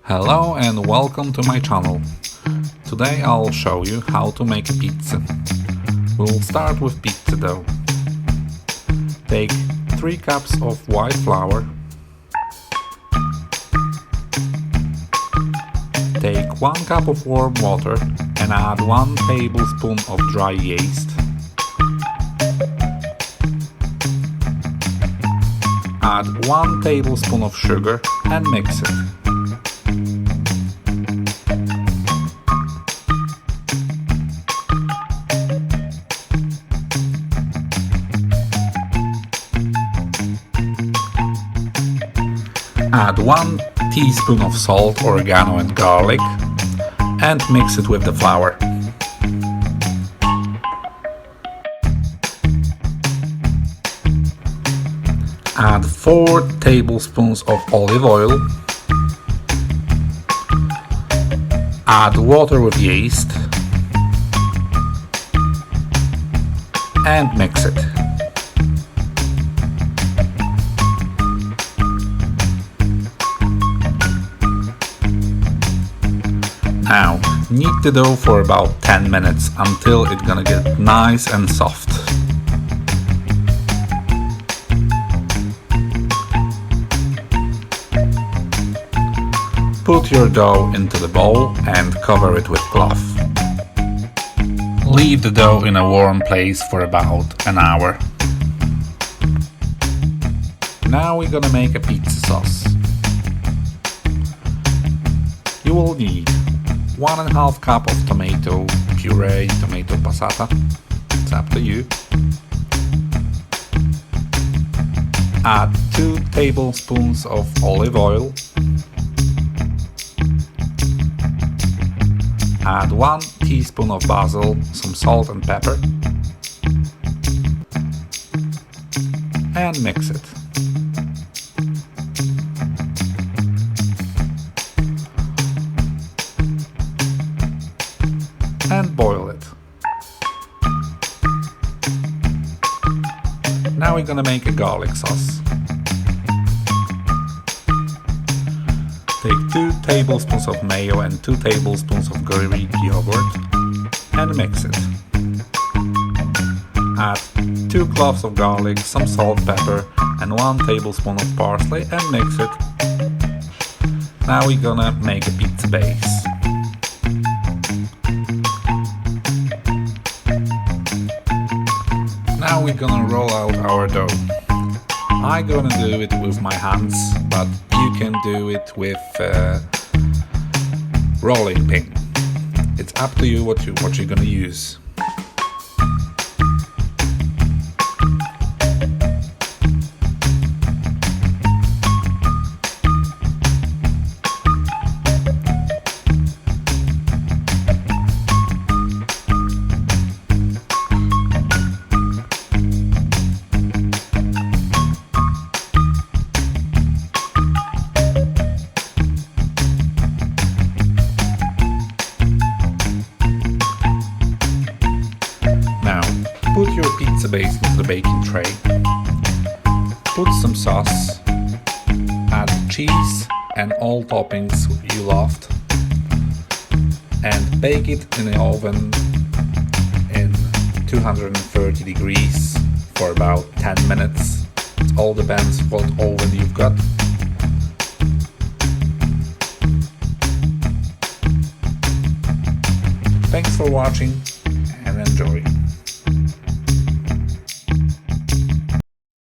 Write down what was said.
Hello and welcome to my channel. Today I'll show you how to make a pizza. We'll start with pizza dough. Take 3 cups of white flour. Take 1 cup of warm water and add 1 tablespoon of dry yeast. Add 1 tablespoon of sugar and mix it. Add 1 teaspoon of salt, oregano and garlic and mix it with the flour. Add 4 tablespoons of olive oil. Add water with yeast and mix it. Now, knead the dough for about 10 minutes until it's gonna get nice and soft. Put your dough into the bowl and cover it with cloth. Leave the dough in a warm place for about an hour. Now we're gonna make a pizza sauce. You will need 1½ cup of tomato puree, tomato passata, it's up to you. Add 2 tablespoons of olive oil. Add 1 teaspoon of basil, some salt and pepper, and mix it. And boil it. Now we're gonna make a garlic sauce. Take 2 tablespoons of mayo and 2 tablespoons of Greek yogurt and mix it. Add 2 cloves of garlic, some salt, pepper and 1 tablespoon of parsley and mix it. Now we're gonna make a pizza base. Now we're gonna roll out our dough. I'm gonna do it with my hands, but you can do it with rolling pin. It's up to you what you're gonna use. Put your pizza base into the baking tray. Put some sauce. Add cheese and all toppings you loved. And bake it in the oven in 230 degrees for about 10 minutes. It all depends what oven you've got. Thanks for watching and enjoy.